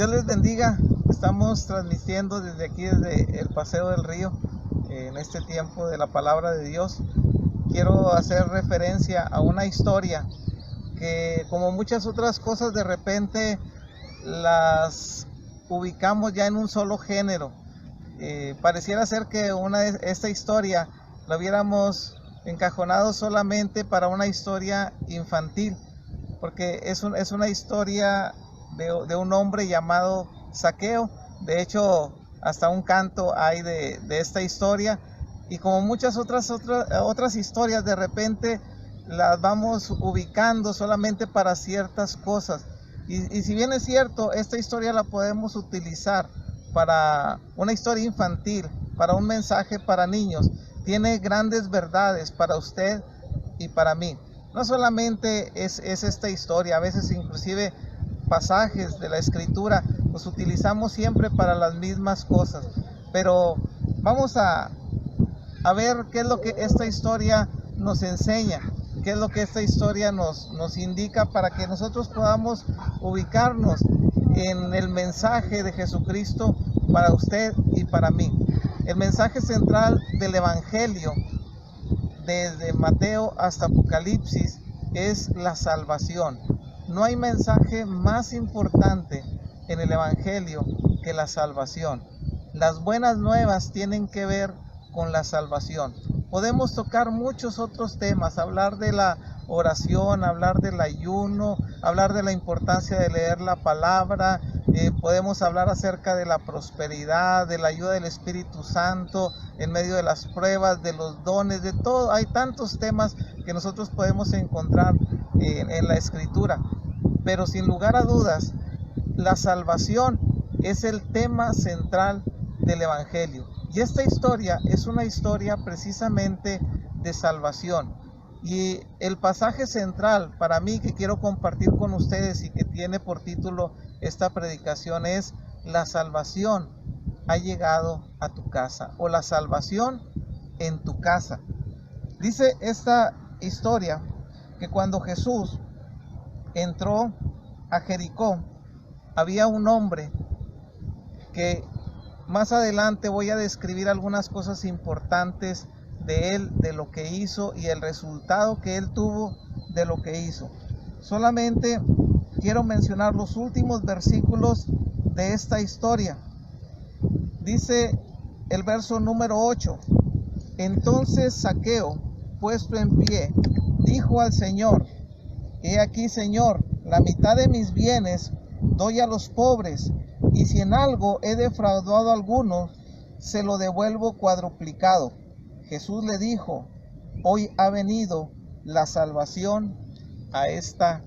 Dios les bendiga. Estamos transmitiendo desde aquí, desde el Paseo del Río, en este tiempo de la palabra de Dios. Quiero hacer referencia a una historia que, como muchas otras cosas, de repente las ubicamos ya en un solo género. Pareciera ser que esta historia la hubiéramos encajonado solamente para una historia infantil, porque es una historia de un hombre llamado Zaqueo. De hecho, hasta un canto hay de esta historia, y como muchas otras historias, de repente las vamos ubicando solamente para ciertas cosas. Y si bien es cierto, esta historia la podemos utilizar para una historia infantil, para un mensaje para niños, tiene grandes verdades para usted y para mí. No solamente es esta historia, a veces inclusive pasajes de la escritura los utilizamos siempre para las mismas cosas, pero vamos a ver qué es lo que esta historia nos enseña, qué es lo que esta historia nos indica, para que nosotros podamos ubicarnos en el mensaje de Jesucristo para usted y para mí. El mensaje central del Evangelio, desde Mateo hasta Apocalipsis, es la salvación. No hay mensaje más importante en el Evangelio que la salvación. Las buenas nuevas tienen que ver con la salvación. Podemos tocar muchos otros temas, hablar de la oración, hablar del ayuno, hablar de la importancia de leer la palabra, podemos hablar acerca de la prosperidad, de la ayuda del Espíritu Santo en medio de las pruebas, de los dones, de todo. Hay tantos temas que nosotros podemos encontrar en la Escritura, pero sin lugar a dudas, la salvación es el tema central del Evangelio. Y esta historia es una historia precisamente de salvación. Y el pasaje central para mí que quiero compartir con ustedes y que tiene por título esta predicación es: la salvación ha llegado a tu casa, o la salvación en tu casa. Dice esta historia que cuando Jesús entró a Jericó, había un hombre que más adelante voy a describir algunas cosas importantes de él, de lo que hizo y el resultado que él tuvo de lo que hizo. Solamente quiero mencionar los últimos versículos de esta historia. Dice el verso número 8: Entonces Zaqueo, puesto en pie, dijo al Señor: He aquí, Señor, la mitad de mis bienes doy a los pobres, y si en algo he defraudado a alguno, se lo devuelvo cuadruplicado. Jesús le dijo: Hoy ha venido la salvación a esta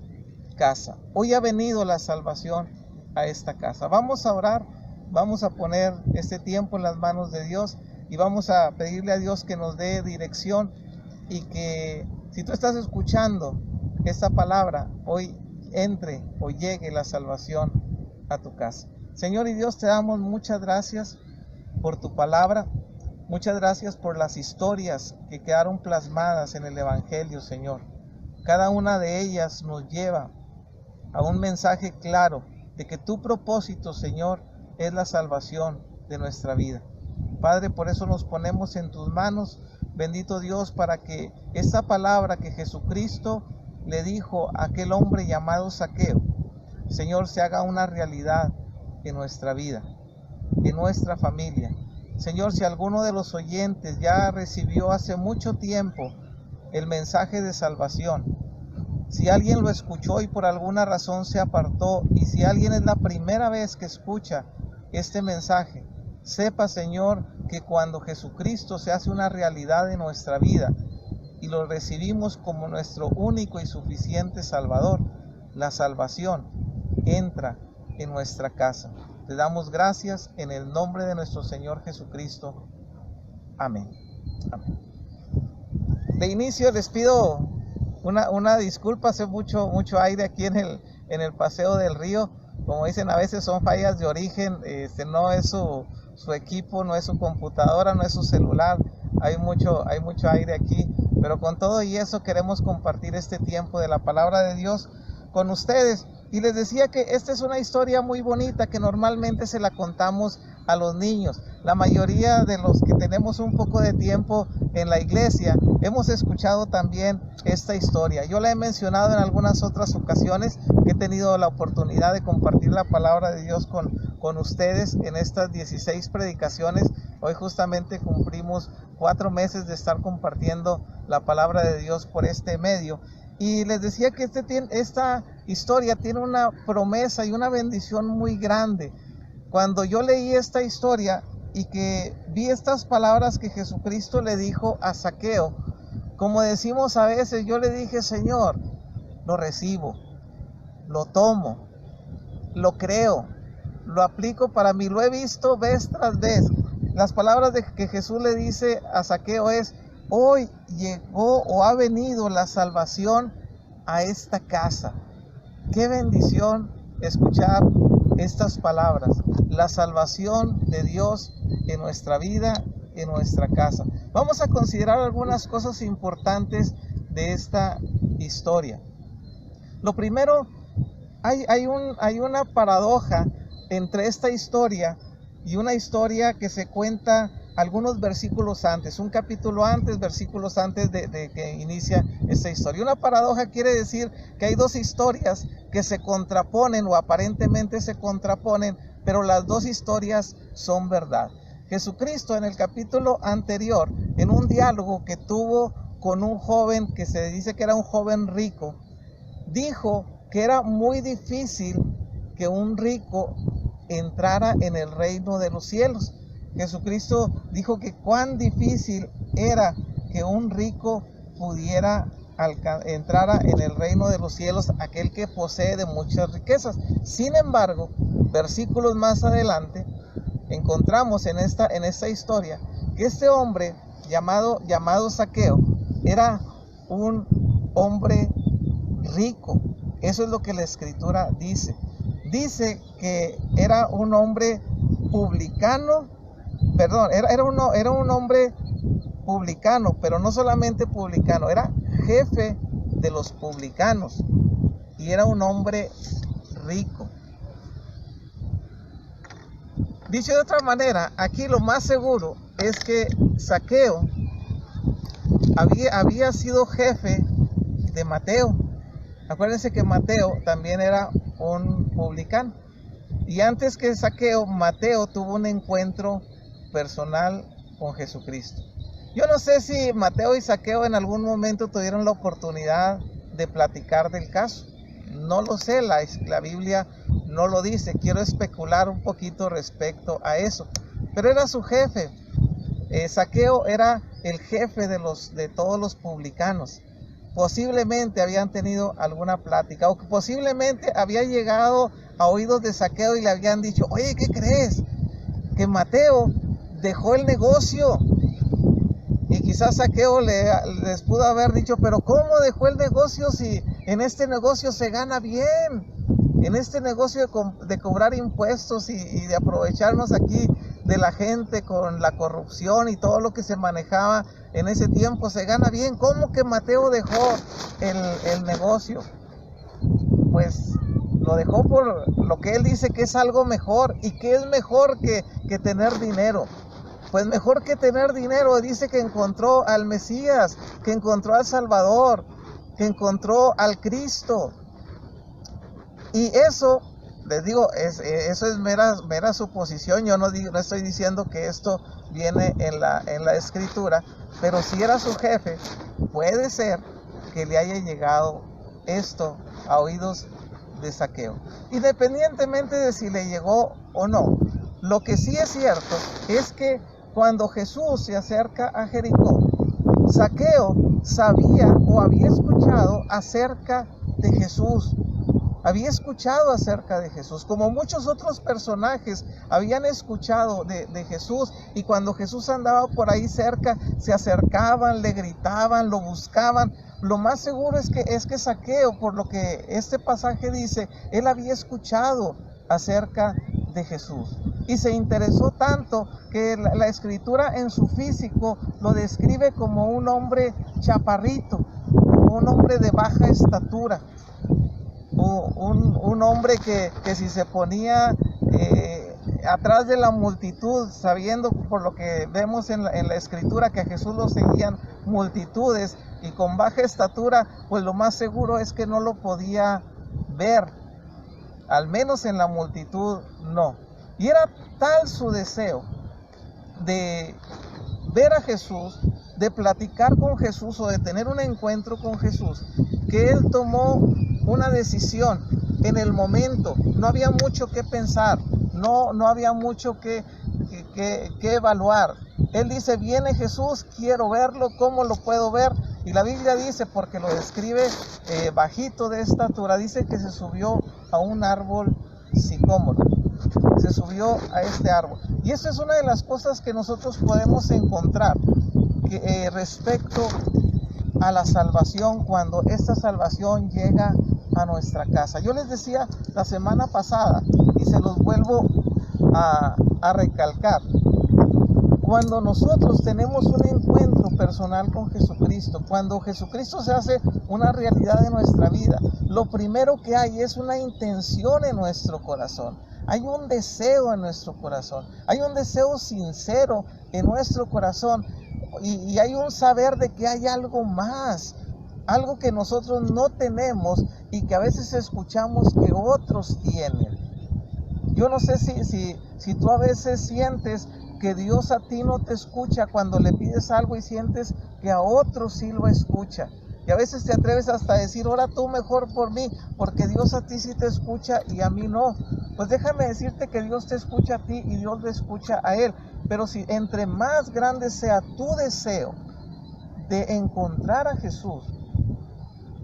casa. Hoy ha venido la salvación a esta casa. Vamos a orar, vamos a poner este tiempo en las manos de Dios y vamos a pedirle a Dios que nos dé dirección, y que si tú estás escuchando esta palabra, hoy entre o llegue la salvación a tu casa. Señor y Dios, te damos muchas gracias por tu palabra. Muchas gracias por las historias que quedaron plasmadas en el Evangelio, Señor. Cada una de ellas nos lleva a un mensaje claro de que tu propósito, Señor, es la salvación de nuestra vida. Padre, por eso nos ponemos en tus manos, bendito Dios, para que esta palabra que Jesucristo le dijo a aquel hombre llamado Zaqueo, Señor, se haga una realidad en nuestra vida, en nuestra familia. Señor, si alguno de los oyentes ya recibió hace mucho tiempo el mensaje de salvación, si alguien lo escuchó y por alguna razón se apartó, y si alguien es la primera vez que escucha este mensaje, sepa, Señor, que cuando Jesucristo se hace una realidad en nuestra vida y lo recibimos como nuestro único y suficiente Salvador, la salvación entra en nuestra casa. Te damos gracias en el nombre de nuestro Señor Jesucristo. Amén. Amén. De inicio les pido una disculpa, hace mucho aire aquí en el Paseo del Río. Como dicen, a veces son fallas de origen, no es su equipo, no es su computadora, no es su celular. Hay mucho aire aquí, pero con todo y eso queremos compartir este tiempo de la palabra de Dios, con ustedes. Y les decía que esta es una historia muy bonita que normalmente se la contamos a los niños. La mayoría de los que tenemos un poco de tiempo en la iglesia hemos escuchado también esta historia. Yo la he mencionado en algunas otras ocasiones que he tenido la oportunidad de compartir la palabra de Dios con ustedes en estas 16 predicaciones. Hoy justamente cumplimos 4 meses de estar compartiendo la palabra de Dios por este medio. Y les decía que esta historia tiene una promesa y una bendición muy grande. Cuando yo leí esta historia y que vi estas palabras que Jesucristo le dijo a Zaqueo, como decimos a veces, yo le dije: Señor, lo recibo, lo tomo, lo creo, lo aplico para mí, lo he visto vez tras vez. Las palabras que Jesús le dice a Zaqueo es: hoy llegó o ha venido la salvación a esta casa. Qué bendición escuchar estas palabras, la salvación de Dios en nuestra vida, en nuestra casa. Vamos a considerar algunas cosas importantes de esta historia. Lo primero, hay una paradoja entre esta historia y una historia que se cuenta algunos versículos antes, un capítulo antes, versículos antes de que inicia esta historia. Una paradoja quiere decir que hay dos historias que se contraponen o aparentemente se contraponen, pero las dos historias son verdad. Jesucristo en el capítulo anterior, en un diálogo que tuvo con un joven que se dice que era un joven rico, dijo que era muy difícil que un rico entrara en el reino de los cielos. Jesucristo dijo que cuán difícil era que un rico pudiera entrara en el reino de los cielos, aquel que posee de muchas riquezas. Sin embargo, versículos más adelante encontramos en esta historia que este hombre llamado Zaqueo era un hombre rico. Eso es lo que la escritura dice. Dice que era un hombre publicano. Era un hombre publicano, pero no solamente publicano, era jefe de los publicanos y era un hombre rico. Dicho de otra manera, aquí lo más seguro es que Zaqueo había sido jefe de Mateo. Acuérdense que Mateo también era un publicano. Y antes que Zaqueo, Mateo tuvo un encuentro personal con Jesucristo. Yo no sé si Mateo y Zaqueo en algún momento tuvieron la oportunidad de platicar del caso. No lo sé, la Biblia no lo dice. Quiero especular un poquito respecto a eso. Pero era su jefe. Zaqueo era el jefe de todos los publicanos. Posiblemente habían tenido alguna plática, o posiblemente había llegado a oídos de Zaqueo y le habían dicho: oye, ¿qué crees? Que Mateo dejó el negocio. Y quizás Zaqueo les pudo haber dicho: pero ¿cómo dejó el negocio si en este negocio se gana bien? En este negocio de cobrar impuestos y de aprovecharnos aquí de la gente con la corrupción y todo lo que se manejaba en ese tiempo, se gana bien. ¿Cómo que Mateo dejó el negocio? Pues lo dejó por lo que él dice que es algo mejor. ¿Y qué es mejor que tener dinero? Pues mejor que tener dinero, dice que encontró al Mesías, que encontró al Salvador, que encontró al Cristo. Y eso, les digo, eso es mera suposición. Yo no estoy diciendo que esto viene en la escritura, pero si era su jefe, puede ser que le haya llegado esto a oídos de Zaqueo. Independientemente de si le llegó o no, lo que sí es cierto es que cuando Jesús se acerca a Jericó, Zaqueo sabía o había escuchado acerca de Jesús. Había escuchado acerca de Jesús, como muchos otros personajes habían escuchado de Jesús, y cuando Jesús andaba por ahí cerca, se acercaban, le gritaban, lo buscaban. Lo más seguro es que Zaqueo, por lo que este pasaje dice, él había escuchado acerca de Jesús. Y se interesó tanto que la escritura en su físico lo describe como un hombre chaparrito, como un hombre de baja estatura. un hombre que si se ponía atrás de la multitud, sabiendo por lo que vemos en la escritura que a Jesús lo seguían multitudes y con baja estatura, pues lo más seguro es que no lo podía ver, al menos en la multitud no. Y era tal su deseo de ver a Jesús, de platicar con Jesús o de tener un encuentro con Jesús, que él tomó una decisión en el momento. No había mucho que pensar, no había mucho que evaluar. Él dice, viene Jesús, quiero verlo, ¿cómo lo puedo ver? Y la Biblia dice, porque lo describe bajito de estatura, dice que se subió a un árbol sicómoro. Se subió a este árbol. Y eso es una de las cosas que nosotros podemos encontrar respecto a la salvación, cuando esta salvación llega a nuestra casa. Yo les decía la semana pasada y se los vuelvo a recalcar: cuando nosotros tenemos un encuentro personal con Jesucristo, cuando Jesucristo se hace una realidad de nuestra vida, lo primero que hay es una intención en nuestro corazón. Hay un deseo en nuestro corazón, hay un deseo sincero en nuestro corazón, y hay un saber de que hay algo más, algo que nosotros no tenemos y que a veces escuchamos que otros tienen. Yo no sé si tú a veces sientes que Dios a ti no te escucha cuando le pides algo y sientes que a otros sí lo escucha. Y a veces te atreves hasta a decir, ora tú mejor por mí, porque Dios a ti sí te escucha y a mí no. Pues déjame decirte que Dios te escucha a ti y Dios le escucha a Él. Pero si entre más grande sea tu deseo de encontrar a Jesús,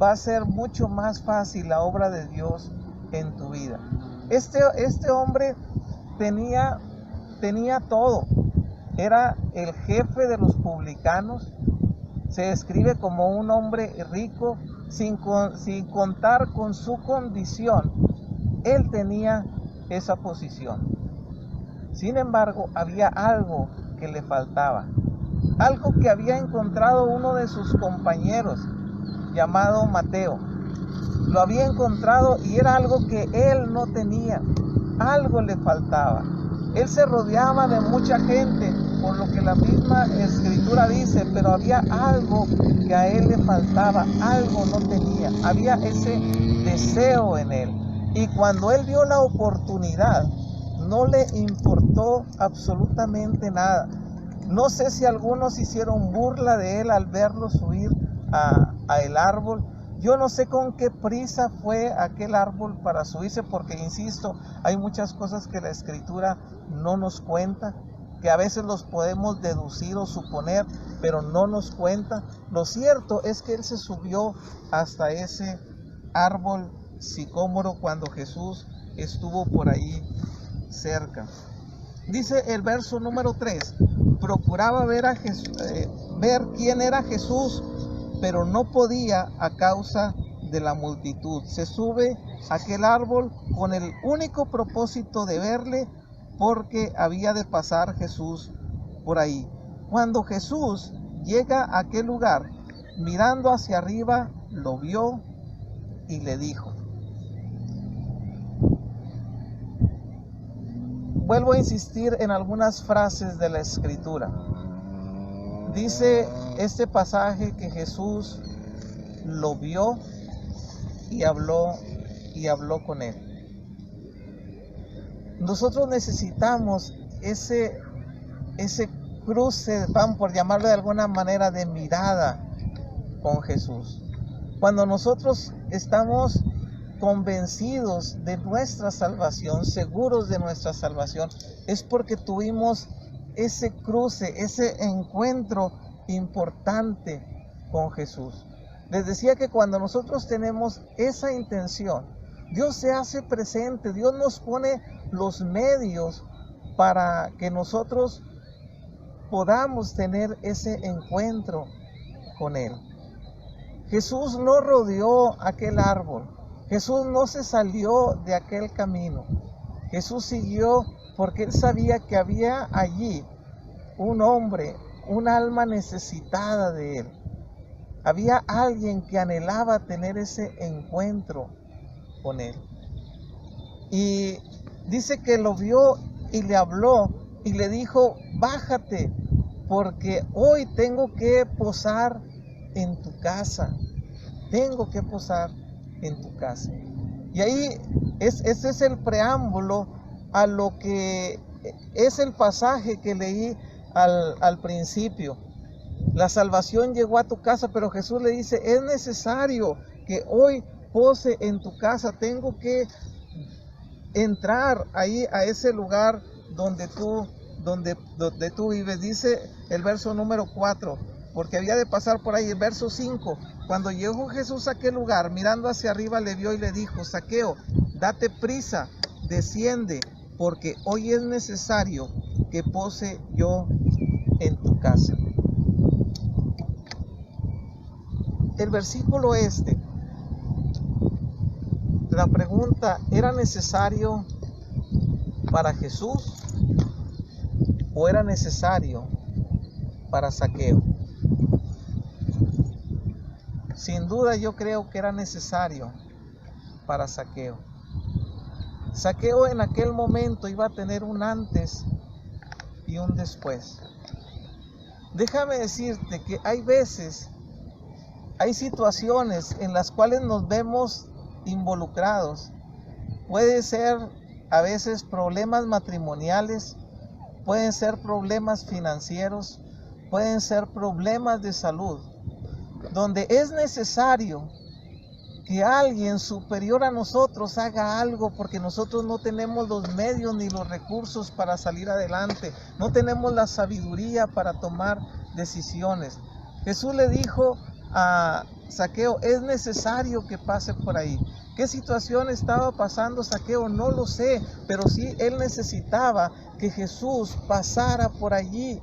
va a ser mucho más fácil la obra de Dios en tu vida. Este hombre tenía todo. Era el jefe de los publicanos. Se describe como un hombre rico, sin contar con su condición. Él tenía esa posición. Sin embargo, había algo que le faltaba. Algo que había encontrado uno de sus compañeros, llamado Mateo. Lo había encontrado y era algo que él no tenía. Algo le faltaba. Él se rodeaba de mucha gente, por lo que la misma escritura dice, pero había algo que a él le faltaba, algo no tenía. Había ese deseo en él. Y cuando él vio la oportunidad, no le importó absolutamente nada. No sé si algunos hicieron burla de él al verlo subir a el árbol. Yo no sé con qué prisa fue aquel árbol para subirse, porque insisto, hay muchas cosas que la escritura no nos cuenta, que a veces los podemos deducir o suponer, pero no nos cuenta. Lo cierto es que él se subió hasta ese árbol sicómoro cuando Jesús estuvo por ahí cerca. Dice el verso número 3, procuraba ver quién era Jesús, pero no podía a causa de la multitud. Se sube a aquel árbol con el único propósito de verle, porque había de pasar Jesús por ahí. Cuando Jesús llega a aquel lugar, mirando hacia arriba, lo vio y le dijo. Vuelvo a insistir en algunas frases de la escritura. Dice este pasaje que Jesús lo vio y habló con él. Nosotros necesitamos ese cruce, vamos por llamarlo de alguna manera, de mirada con Jesús. Cuando nosotros estamos convencidos de nuestra salvación, seguros de nuestra salvación, es porque tuvimos ese cruce, ese encuentro importante con Jesús. Les decía que cuando nosotros tenemos esa intención, Dios se hace presente, Dios nos pone los medios para que nosotros podamos tener ese encuentro con Él. Jesús no rodeó aquel árbol, Jesús no se salió de aquel camino, Jesús siguió porque Él sabía que había allí un hombre, un alma necesitada de Él. Había alguien que anhelaba tener ese encuentro con él. Y dice que lo vio y le habló y le dijo: bájate, porque hoy tengo que posar en tu casa. Tengo que posar en tu casa. Y ahí ese es el preámbulo a lo que es el pasaje que leí al principio. La salvación llegó a tu casa, pero Jesús le dice: es necesario que hoy pose en tu casa. Tengo que entrar ahí a ese lugar donde tú vives. Dice el verso número 4, porque había de pasar por ahí. El verso 5, cuando llegó Jesús a aquel lugar, mirando hacia arriba, le vio y le dijo: Zaqueo, date prisa, desciende, porque hoy es necesario que pose yo en tu casa. El versículo la pregunta: ¿era necesario para Jesús o era necesario para Zaqueo? Sin duda yo creo que era necesario para Zaqueo. Zaqueo en aquel momento iba a tener un antes y un después. Déjame decirte que hay veces, hay situaciones en las cuales nos vemos involucrados. Puede ser a veces problemas matrimoniales, pueden ser problemas financieros, pueden ser problemas de salud, donde es necesario que alguien superior a nosotros haga algo, porque nosotros no tenemos los medios ni los recursos para salir adelante, no tenemos la sabiduría para tomar decisiones. Jesús le dijo a Zaqueo: es necesario que pase por ahí. ¿Qué situación estaba pasando Zaqueo? No lo sé, pero sí él necesitaba que Jesús pasara por allí,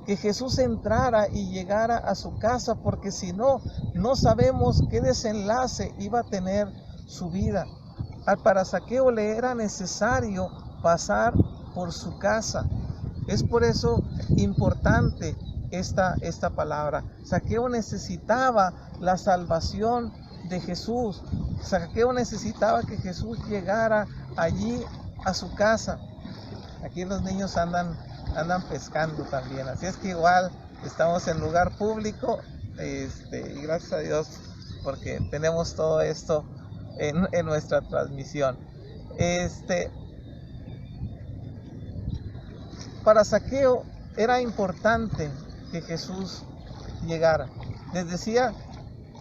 que Jesús entrara y llegara a su casa, porque si no, no sabemos qué desenlace iba a tener su vida. Para Zaqueo le era necesario pasar por su casa. Es por eso importante esta palabra. Zaqueo necesitaba la salvación de Jesús. Zaqueo necesitaba que Jesús llegara allí a su casa. Aquí los niños andan pescando también, así es que igual estamos en lugar público, y gracias a Dios porque tenemos todo esto en nuestra transmisión. Para Zaqueo era importante que Jesús llegara. Les decía,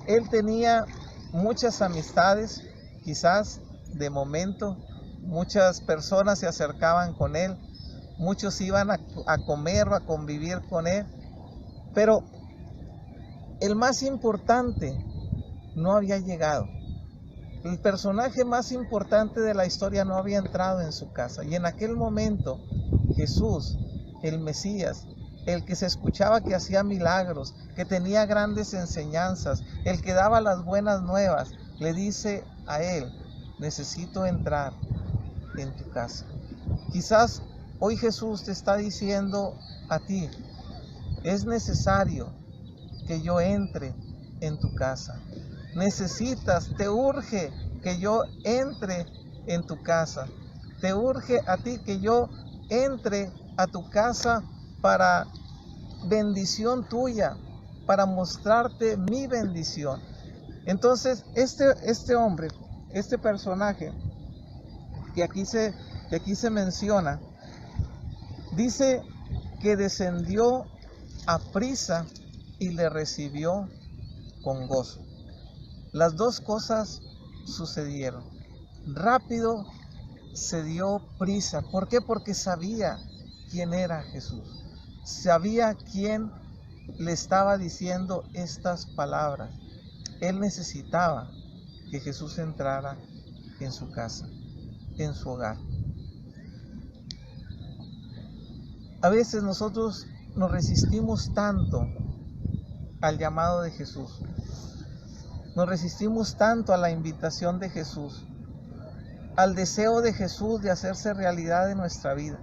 él tenía muchas amistades, quizás de momento, muchas personas se acercaban con él, muchos iban a comer o a convivir con él, pero el más importante no había llegado. El personaje más importante de la historia no había entrado en su casa, y en aquel momento Jesús, el Mesías, el que se escuchaba que hacía milagros, que tenía grandes enseñanzas, el que daba las buenas nuevas, le dice a él: necesito entrar en tu casa. Quizás hoy Jesús te está diciendo a ti: es necesario que yo entre en tu casa. Necesitas, te urge que yo entre en tu casa. Te urge a ti que yo entre a tu casa para bendición tuya, para mostrarte mi bendición. Entonces, este hombre, este personaje que aquí se menciona, dice que descendió a prisa y le recibió con gozo. Las dos cosas sucedieron. Rápido se dio prisa. ¿Por qué? Porque sabía quién era Jesús. Sabía quién le estaba diciendo estas palabras. Él necesitaba que Jesús entrara en su casa, en su hogar. A veces nosotros nos resistimos tanto al llamado de Jesús. Nos resistimos tanto a la invitación de Jesús, al deseo de Jesús de hacerse realidad en nuestra vida.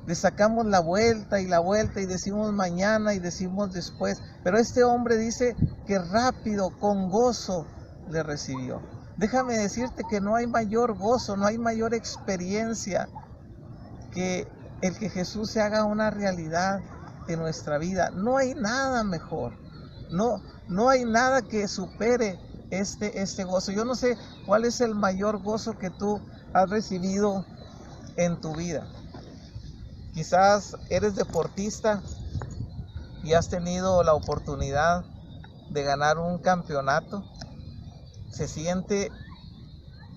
Le sacamos la vuelta y decimos mañana y decimos después. Pero este hombre dice que rápido, con gozo, le recibió. Déjame decirte que no hay mayor gozo, no hay mayor experiencia que el que Jesús se haga una realidad en nuestra vida. No hay nada mejor. No hay nada que supere este gozo. Yo no sé cuál es el mayor gozo que tú has recibido en tu vida. Quizás eres deportista y has tenido la oportunidad de ganar un campeonato. Se siente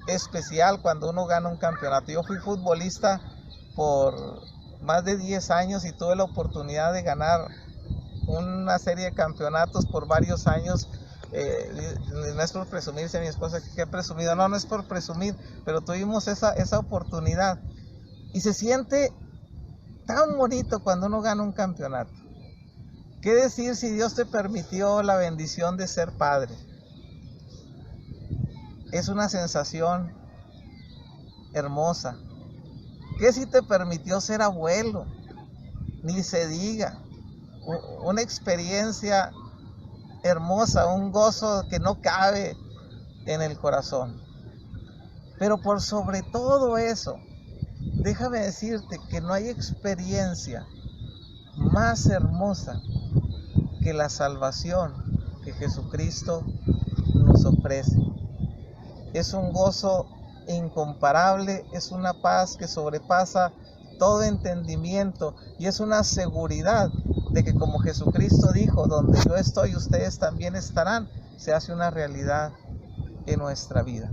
especial cuando uno gana un campeonato. Yo fui futbolista por más de 10 años y tuve la oportunidad de ganar una serie de campeonatos por varios años. No es por presumirse, mi esposa que he presumido, no es por presumir, pero tuvimos esa oportunidad y se siente tan bonito cuando uno gana un campeonato. ¿Qué decir si Dios te permitió la bendición de ser padre? Es una sensación hermosa. ¿Qué si te permitió ser abuelo? Ni se diga. Una experiencia hermosa, un gozo que no cabe en el corazón. Pero por sobre todo eso, déjame decirte que no hay experiencia más hermosa que la salvación que Jesucristo nos ofrece. Es un gozo incomparable, es una paz que sobrepasa todo entendimiento y es una seguridad de que, como Jesucristo dijo, donde yo estoy, ustedes también estarán, se hace una realidad en nuestra vida.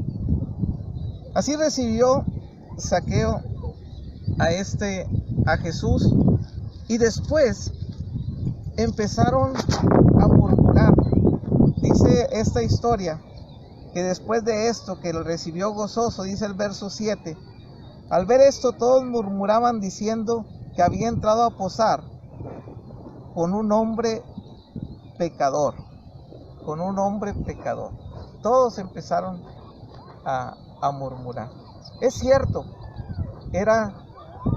Así recibió Zaqueo a Jesús, y después empezaron a murmurar. Dice esta historia que después de esto, que lo recibió gozoso, dice el verso 7, al ver esto todos murmuraban diciendo que había entrado a posar con un hombre pecador, Todos empezaron a murmurar. Es cierto, era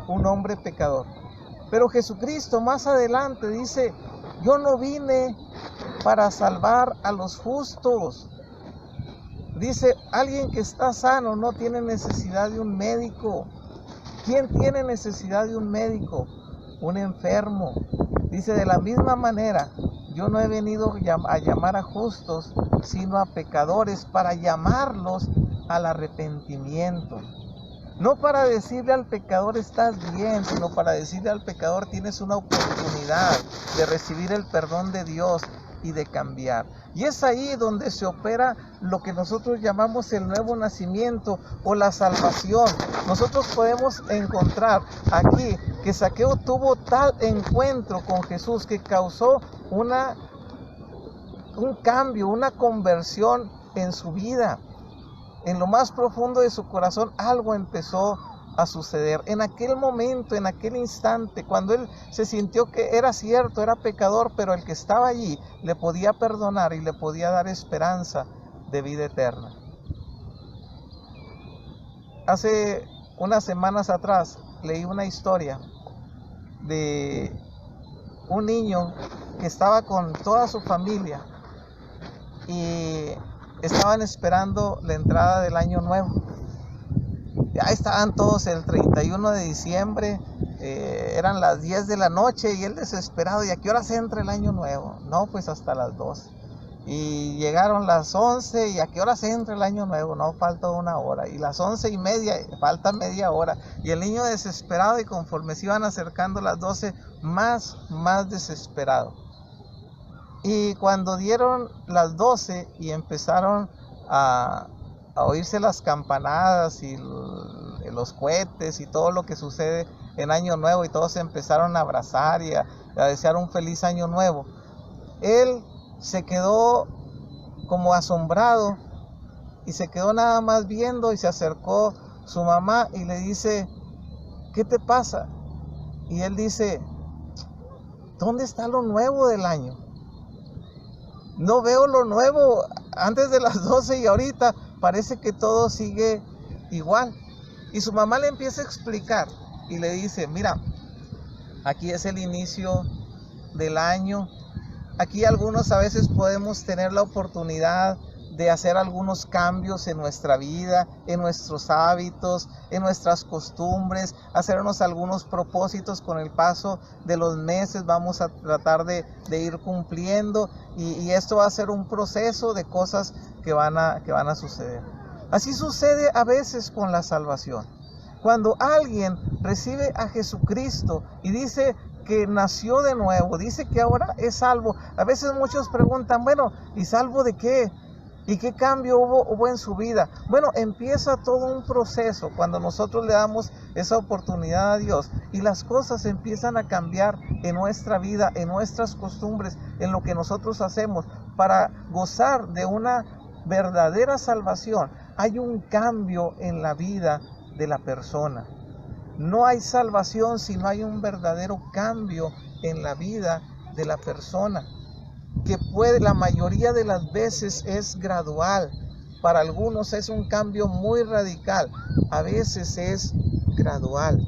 un hombre pecador, pero Jesucristo más adelante dice, yo no vine para salvar a los justos. Dice, alguien que está sano no tiene necesidad de un médico. ¿Quién tiene necesidad de un médico? Un enfermo. Dice, de la misma manera, yo no he venido a llamar a justos, sino a pecadores, para llamarlos al arrepentimiento. No para decirle al pecador estás bien, sino para decirle al pecador tienes una oportunidad de recibir el perdón de Dios y de cambiar. Y es ahí donde se opera lo que nosotros llamamos el nuevo nacimiento o la salvación. Nosotros podemos encontrar aquí que Zaqueo tuvo tal encuentro con Jesús que causó un cambio, una conversión en su vida. En lo más profundo de su corazón algo empezó a suceder. En aquel momento, en aquel instante, cuando él se sintió que era cierto, era pecador, pero el que estaba allí le podía perdonar y le podía dar esperanza de vida eterna. Hace unas semanas atrás leí una historia de un niño que estaba con toda su familia y estaban esperando la entrada del año nuevo. Ya estaban todos el 31 de diciembre, eran las 10 de la noche y él desesperado, ¿y a qué hora se entra el año nuevo? No, pues hasta las 12. Y llegaron las 11, ¿y a qué hora se entra el año nuevo? No, falta una hora. Y las 11:30, falta media hora. Y el niño desesperado, y conforme se iban acercando las 12, más desesperado. Y cuando dieron las 12 y empezaron a oírse las campanadas y los cohetes y todo lo que sucede en Año Nuevo, y todos se empezaron a abrazar y a desear un feliz Año Nuevo, él se quedó como asombrado y se quedó nada más viendo, y se acercó su mamá y le dice, ¿qué te pasa? Y él dice, ¿dónde está lo nuevo del año? No veo lo nuevo antes de las 12 y ahorita parece que todo sigue igual. Y su mamá le empieza a explicar y le dice, mira, aquí es el inicio del año. Aquí algunos a veces podemos tener la oportunidad de hacer algunos cambios en nuestra vida, en nuestros hábitos, en nuestras costumbres, hacernos algunos propósitos. Con el paso de los meses vamos a tratar de ir cumpliendo, y esto va a ser un proceso de cosas que van a suceder. Así sucede a veces con la salvación. Cuando alguien recibe a Jesucristo y dice que nació de nuevo, dice que ahora es salvo, a veces muchos preguntan, bueno, ¿y salvo de qué? ¿Y qué cambio hubo en su vida? Bueno, empieza todo un proceso cuando nosotros le damos esa oportunidad a Dios, y las cosas empiezan a cambiar en nuestra vida, en nuestras costumbres, en lo que nosotros hacemos para gozar de una verdadera salvación. Hay un cambio en la vida de la persona. No hay salvación si no hay un verdadero cambio en la vida de la persona, que la mayoría de las veces es gradual. Para algunos es un cambio muy radical, a veces es gradual.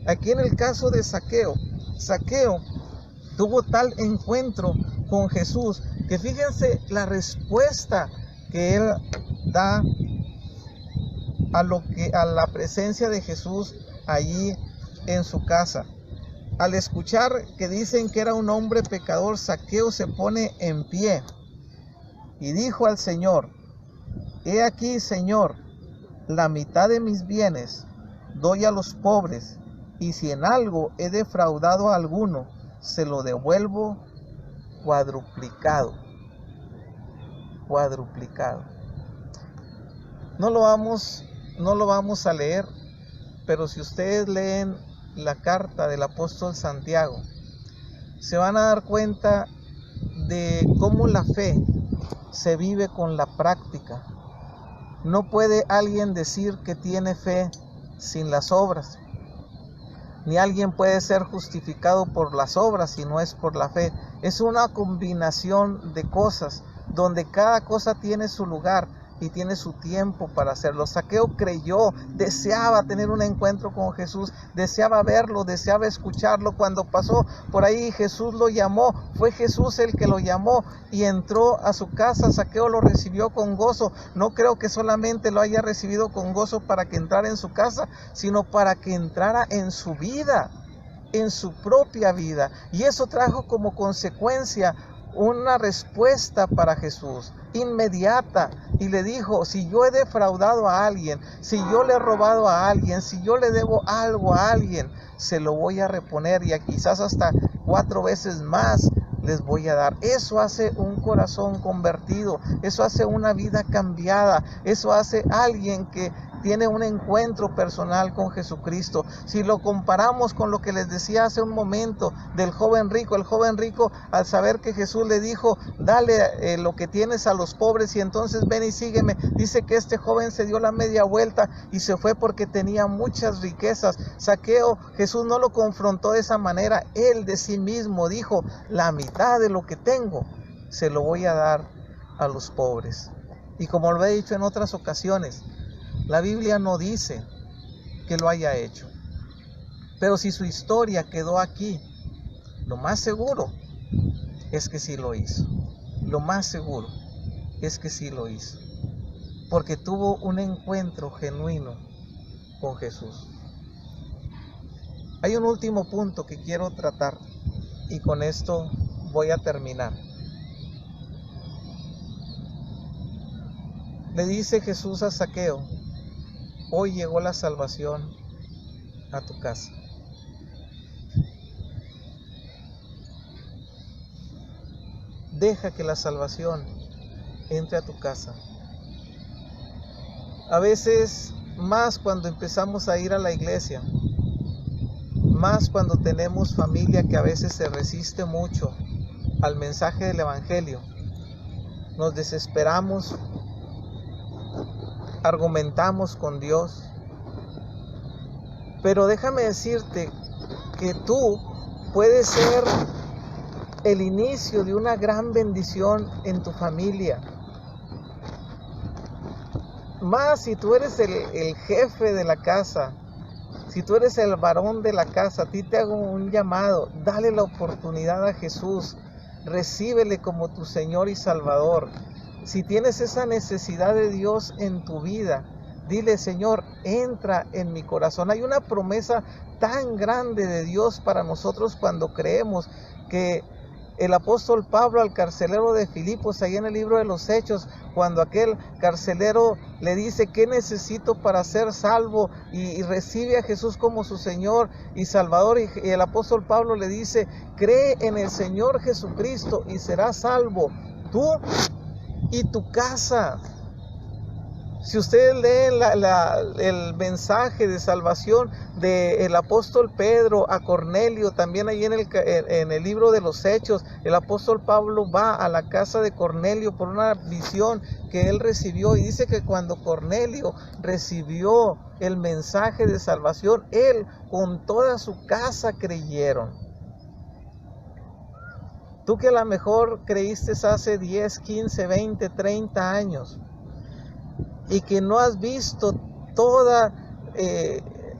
Aquí en el caso de Zaqueo tuvo tal encuentro con Jesús que fíjense la respuesta que él da a la presencia de Jesús allí en su casa. Al escuchar que dicen que era un hombre pecador, Zaqueo se pone en pie y dijo al Señor: he aquí, Señor, la mitad de mis bienes doy a los pobres, y si en algo he defraudado a alguno, se lo devuelvo cuadruplicado. No lo vamos a leer, pero si ustedes leen la carta del apóstol Santiago, se van a dar cuenta de cómo la fe se vive con la práctica. No puede alguien decir que tiene fe sin las obras, ni alguien puede ser justificado por las obras si no es por la fe. Es una combinación de cosas donde cada cosa tiene su lugar y tiene su tiempo para hacerlo. Zaqueo creyó, deseaba tener un encuentro con Jesús, deseaba verlo, deseaba escucharlo. Cuando pasó por ahí, Jesús lo llamó, fue Jesús el que lo llamó y entró a su casa. Zaqueo lo recibió con gozo. No creo que solamente lo haya recibido con gozo para que entrara en su casa, sino para que entrara en su vida, en su propia vida. Y eso trajo como consecuencia una respuesta para Jesús inmediata, y le dijo: si yo he defraudado a alguien, si yo le he robado a alguien, si yo le debo algo a alguien, se lo voy a reponer, y quizás hasta 4 veces más les voy a dar. Eso hace un corazón convertido, eso hace una vida cambiada, eso hace alguien que tiene un encuentro personal con Jesucristo. Si lo comparamos con lo que les decía hace un momento del joven rico, el joven rico, al saber que Jesús le dijo: dale lo que tienes a los pobres y entonces ven y sígueme, dice que este joven se dio la media vuelta y se fue porque tenía muchas riquezas. Zaqueo, Jesús no lo confrontó de esa manera. Él de sí mismo dijo: la mitad de lo que tengo se lo voy a dar a los pobres. Y como lo he dicho en otras ocasiones, la Biblia no dice que lo haya hecho, pero si su historia quedó aquí, lo más seguro es que sí lo hizo. Lo más seguro es que sí lo hizo, porque tuvo un encuentro genuino con Jesús. Hay un último punto que quiero tratar y con esto voy a terminar. Le dice Jesús a Zaqueo: hoy llegó la salvación a tu casa. Deja que la salvación entre a tu casa. A veces, más cuando empezamos a ir a la iglesia, más cuando tenemos familia que a veces se resiste mucho al mensaje del evangelio, nos desesperamos, argumentamos con Dios. Pero déjame decirte que tú puedes ser el inicio de una gran bendición en tu familia. Más si tú eres el jefe de la casa, si tú eres el varón de la casa, a ti te hago un llamado: dale la oportunidad a Jesús, recíbele como tu Señor y Salvador. Si tienes esa necesidad de Dios en tu vida, dile: Señor, entra en mi corazón. Hay una promesa tan grande de Dios para nosotros cuando creemos, que el apóstol Pablo al carcelero de Filipos, ahí en el libro de los Hechos, cuando aquel carcelero le dice: ¿qué necesito para ser salvo? Y recibe a Jesús como su Señor y Salvador, y el apóstol Pablo le dice: cree en el Señor Jesucristo y serás salvo, tú y tu casa. Si ustedes leen el mensaje de salvación del apóstol Pedro a Cornelio, también ahí en el libro de los Hechos, el apóstol Pablo va a la casa de Cornelio por una visión que él recibió, y dice que cuando Cornelio recibió el mensaje de salvación, él con toda su casa creyeron. Tú que a lo mejor creíste hace 10, 15, 20, 30 años, y que no has visto toda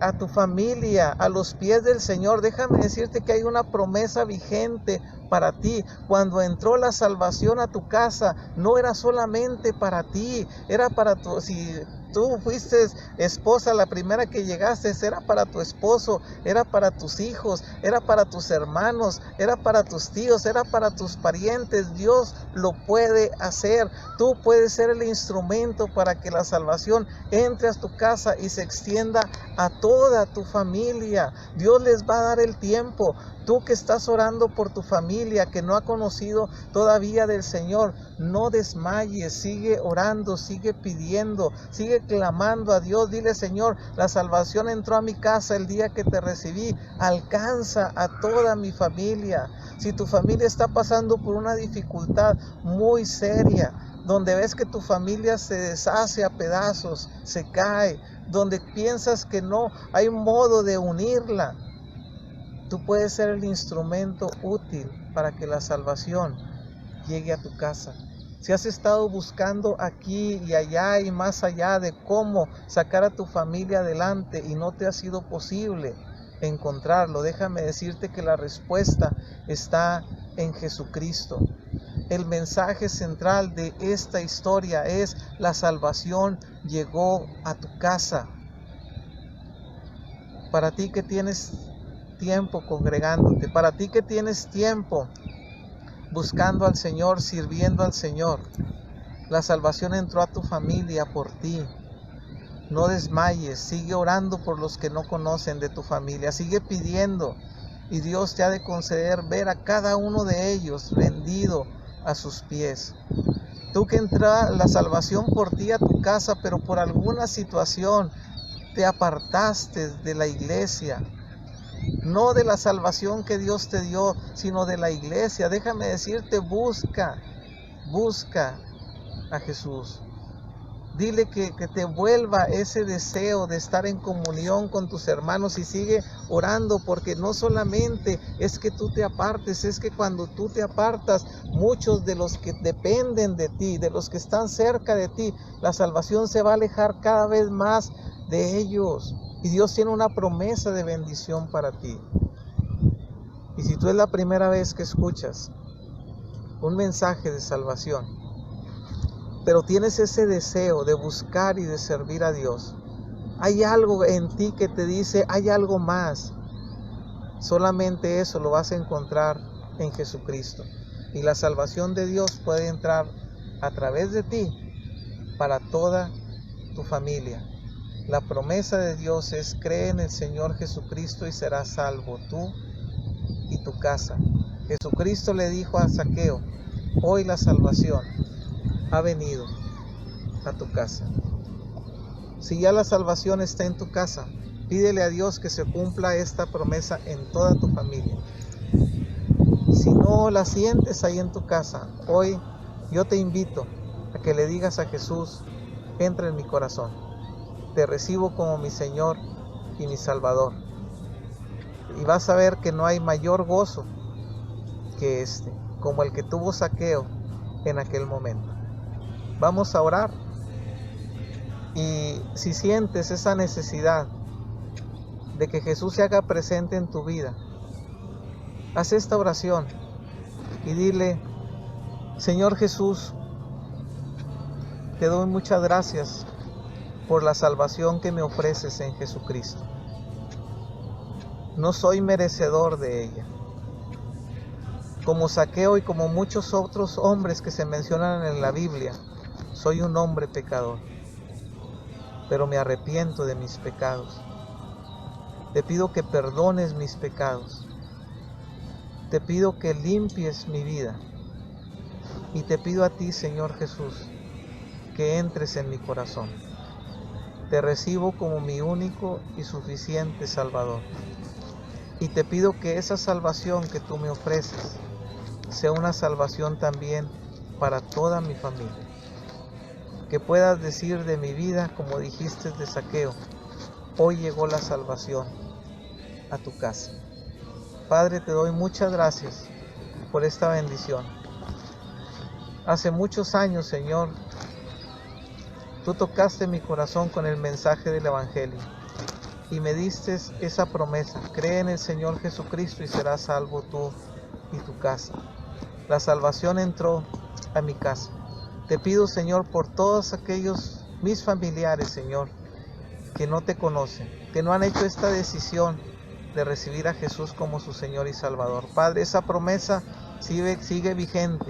a tu familia a los pies del Señor, déjame decirte que hay una promesa vigente para ti. Cuando entró la salvación a tu casa, no era solamente para ti, era para tu... Si tú fuiste esposa, la primera que llegaste, era para tu esposo, era para tus hijos, era para tus hermanos, era para tus tíos, era para tus parientes. Dios lo puede hacer. Tú puedes ser el instrumento para que la salvación entre a tu casa y se extienda a toda tu familia. Dios les va a dar el tiempo. Tú que estás orando por tu familia que no ha conocido todavía del Señor, no desmayes, sigue orando, sigue pidiendo, sigue clamando a Dios. Dile: Señor, la salvación entró a mi casa el día que te recibí, alcanza a toda mi familia. Si tu familia está pasando por una dificultad muy seria, donde ves que tu familia se deshace a pedazos, se cae, donde piensas que no hay modo de unirla, tú puedes ser el instrumento útil para que la salvación llegue a tu casa. Si has estado buscando aquí y allá y más allá de cómo sacar a tu familia adelante y no te ha sido posible encontrarlo, déjame decirte que la respuesta está en Jesucristo. El mensaje central de esta historia es: la salvación llegó a tu casa. Para ti que tienes tiempo congregándote, para ti que tienes tiempo buscando al Señor, sirviendo al Señor, la salvación entró a tu familia por ti. No desmayes, sigue orando por los que no conocen de tu familia, sigue pidiendo, y Dios te ha de conceder ver a cada uno de ellos rendido a sus pies. Tú que entra la salvación por ti a tu casa, pero por alguna situación te apartaste de la iglesia, no de la salvación que Dios te dio, sino de la iglesia, déjame decirte: busca a Jesús. Dile que te vuelva ese deseo de estar en comunión con tus hermanos, y sigue orando, porque no solamente es que tú te apartes, es que cuando tú te apartas, muchos de los que dependen de ti, de los que están cerca de ti, la salvación se va a alejar cada vez más de ellos. Y Dios tiene una promesa de bendición para ti. Y si tú es la primera vez que escuchas un mensaje de salvación, pero tienes ese deseo de buscar y de servir a Dios, hay algo en ti que te dice: hay algo más. Solamente eso lo vas a encontrar en Jesucristo. Y la salvación de Dios puede entrar a través de ti para toda tu familia. La promesa de Dios es: cree en el Señor Jesucristo y serás salvo, tú y tu casa. Jesucristo le dijo a Zaqueo: hoy la salvación ha venido a tu casa. Si ya la salvación está en tu casa, pídele a Dios que se cumpla esta promesa en toda tu familia. Si no la sientes ahí en tu casa, hoy yo te invito a que le digas a Jesús: entra en mi corazón. Te recibo como mi Señor y mi Salvador. Y vas a ver que no hay mayor gozo que este, como el que tuvo Zaqueo en aquel momento. Vamos a orar. Y si sientes esa necesidad de que Jesús se haga presente en tu vida, haz esta oración y dile: Señor Jesús, Te doy muchas gracias por la salvación que me ofreces en Jesucristo. No soy merecedor de ella. Como Zaqueo y como muchos otros hombres que se mencionan en la Biblia, soy un hombre pecador, pero me arrepiento de mis pecados. Te pido que perdones mis pecados. Te pido que limpies mi vida. Y te pido a ti, Señor Jesús, que entres en mi corazón. Te recibo como mi único y suficiente Salvador. Y te pido que esa salvación que tú me ofreces sea una salvación también para toda mi familia. Que puedas decir de mi vida, como dijiste de Zaqueo, hoy llegó la salvación a tu casa. Padre, te doy muchas gracias por esta bendición. Hace muchos años, Señor, tú tocaste mi corazón con el mensaje del Evangelio y me diste esa promesa: cree en el Señor Jesucristo y serás salvo tú y tu casa. La salvación entró a mi casa. Te pido, Señor, por todos aquellos mis familiares, Señor, que no te conocen, que no han hecho esta decisión de recibir a Jesús como su Señor y Salvador. Padre, esa promesa sigue vigente.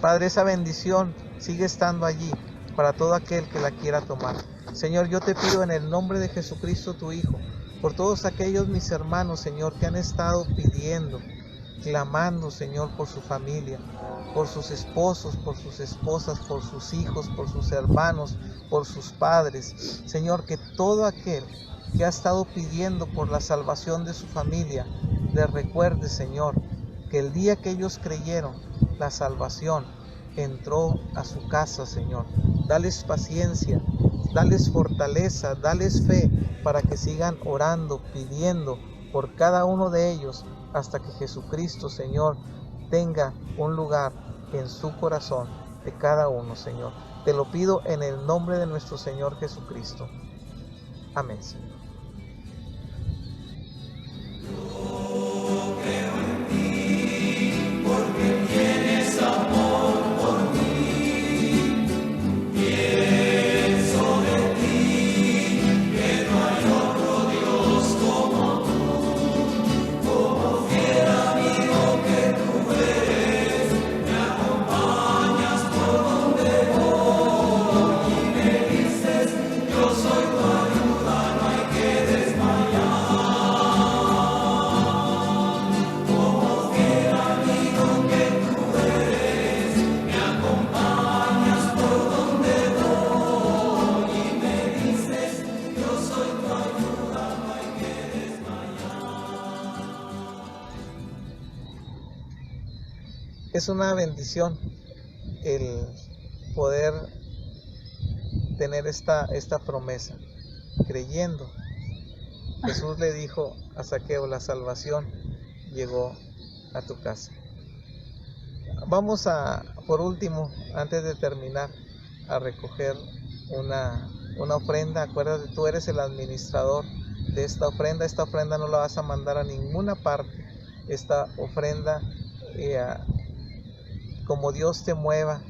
Padre, esa bendición sigue estando allí para todo aquel que la quiera tomar. Señor, yo te pido en el nombre de Jesucristo, tu Hijo, por todos aquellos mis hermanos, Señor, que han estado pidiendo, clamando, Señor, por su familia, por sus esposos, por sus esposas, por sus hijos, por sus hermanos, por sus padres. Señor, que todo aquel que ha estado pidiendo por la salvación de su familia, les recuerde, Señor, que el día que ellos creyeron, la salvación entró a su casa, Señor. Dales paciencia, dales fortaleza, dales fe para que sigan orando, pidiendo por cada uno de ellos hasta que Jesucristo, Señor, tenga un lugar en su corazón de cada uno, Señor. Te lo pido en el nombre de nuestro Señor Jesucristo. Amén, Señor. Es una bendición el poder tener esta promesa, creyendo. Jesús le dijo a Zaqueo: la salvación llegó a tu casa. Vamos por último, antes de terminar, a recoger una ofrenda. Acuérdate, tú eres el administrador de esta ofrenda. Esta ofrenda no la vas a mandar a ninguna parte. Esta ofrenda, como Dios te mueva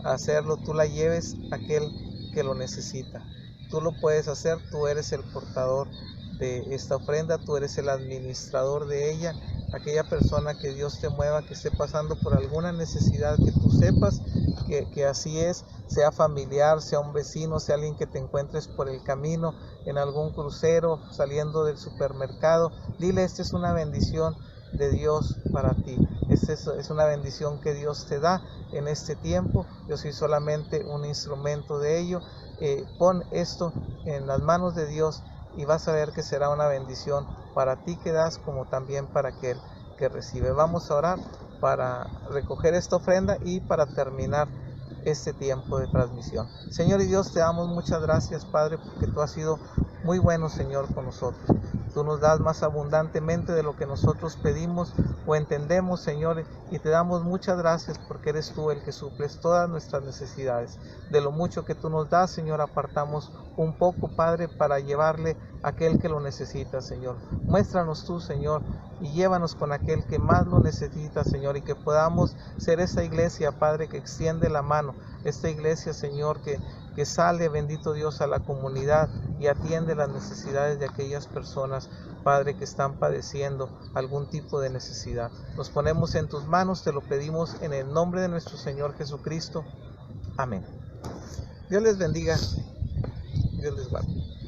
a hacerlo, tú la lleves a aquel que lo necesita. Tú lo puedes hacer, tú eres el portador de esta ofrenda, tú eres el administrador de ella. Aquella persona que Dios te mueva, que esté pasando por alguna necesidad, que tú sepas que así es, sea familiar, sea un vecino, sea alguien que te encuentres por el camino, en algún crucero, saliendo del supermercado, dile: esta es una bendición de Dios para ti. Esta es una bendición que Dios te da en este tiempo. Yo soy solamente un instrumento de ello. Pon esto en las manos de Dios y vas a ver que será una bendición para ti que das, como también para aquel que recibe. Vamos a orar para recoger esta ofrenda y para terminar este tiempo de transmisión. Señor y Dios, te damos muchas gracias, Padre, porque tú has sido muy bueno, Señor, con nosotros. Tú nos das más abundantemente de lo que nosotros pedimos o entendemos, Señor, y te damos muchas gracias porque eres tú el que suples todas nuestras necesidades. De lo mucho que tú nos das, Señor, apartamos un poco, Padre, para llevarle a aquel que lo necesita, Señor. Muéstranos tú, Señor, y llévanos con aquel que más lo necesita, Señor, y que podamos ser esa iglesia, Padre, que extiende la mano, esta iglesia, Señor, que sale, bendito Dios, a la comunidad y atiende las necesidades de aquellas personas, Padre, que están padeciendo algún tipo de necesidad. Nos ponemos en tus manos, te lo pedimos en el nombre de nuestro Señor Jesucristo. Amén. Dios les bendiga. Dios les guarde.